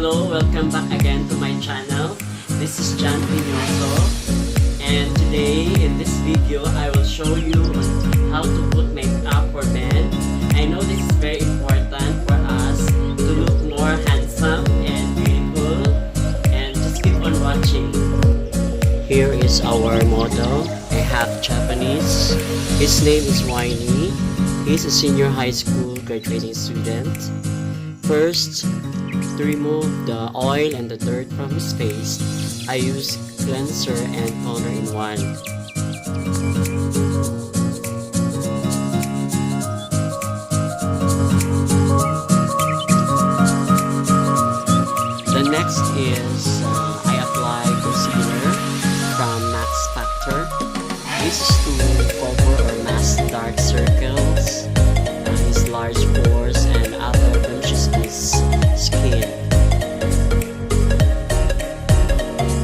Hello, welcome back again to my channel. This is Tenoso, and today in this video I will show you how to put makeup for men. I know this is very important for us to look more handsome and beautiful, and just keep on watching. Here is our model. I have Japanese. His name is Winnie. He's a senior high school graduating student. First, to remove the oil and the dirt from his face, I use cleanser and toner in one. The next is I apply concealer from Max Factor. This is to cover or mask dark circles, his large pores, and other blemishes in his skin.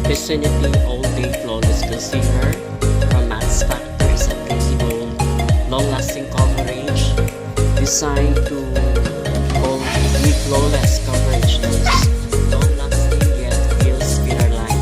Vicinity All Day Flawless Concealer from Max Factor is a beautiful, long-lasting coverage designed to give flawless coverage to this long-lasting yet feels filler line.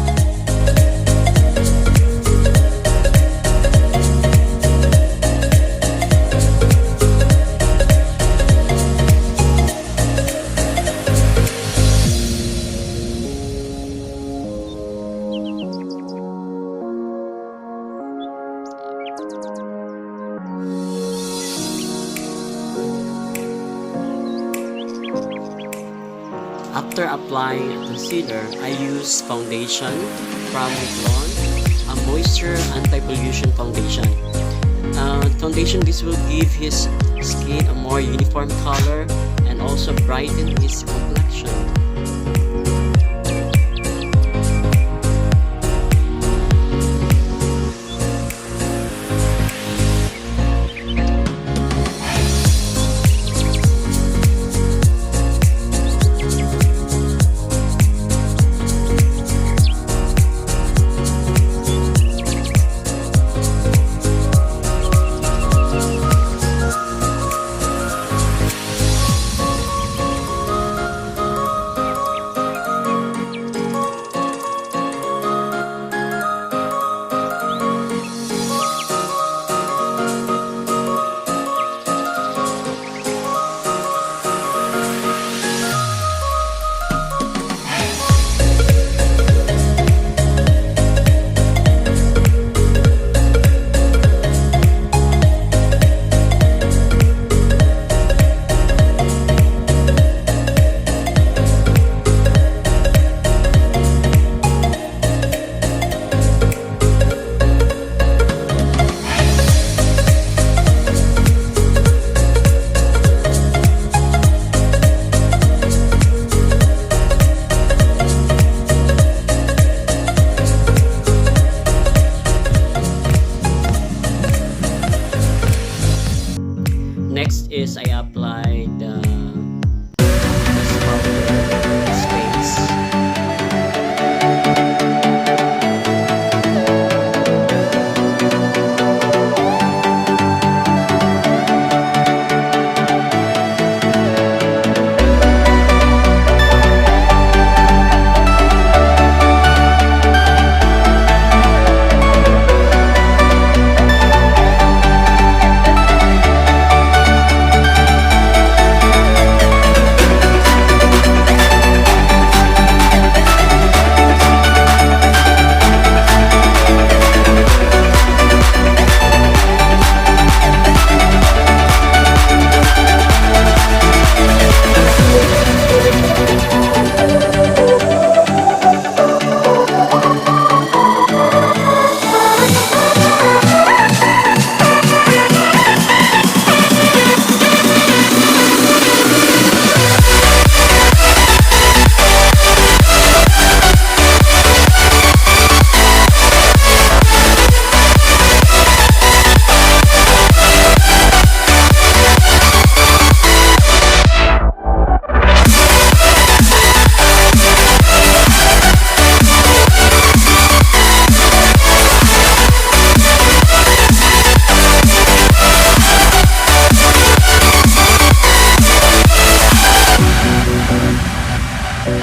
After applying a concealer, I use foundation from Revlon, a moisture anti-pollution foundation. Foundation, this will give his skin a more uniform color and also brighten his complexion.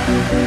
Brown color.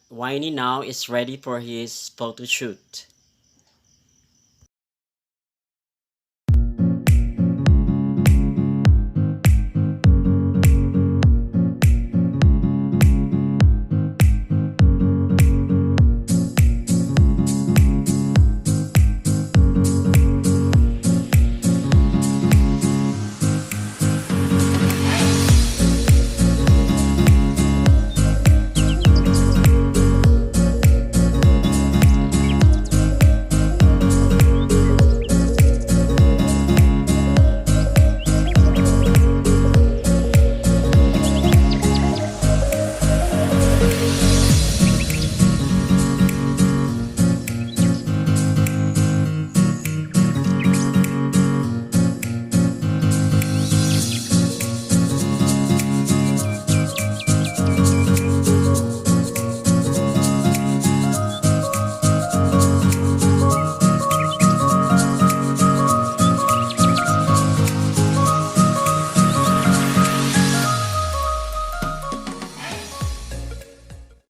Winnie now is ready for his photo shoot.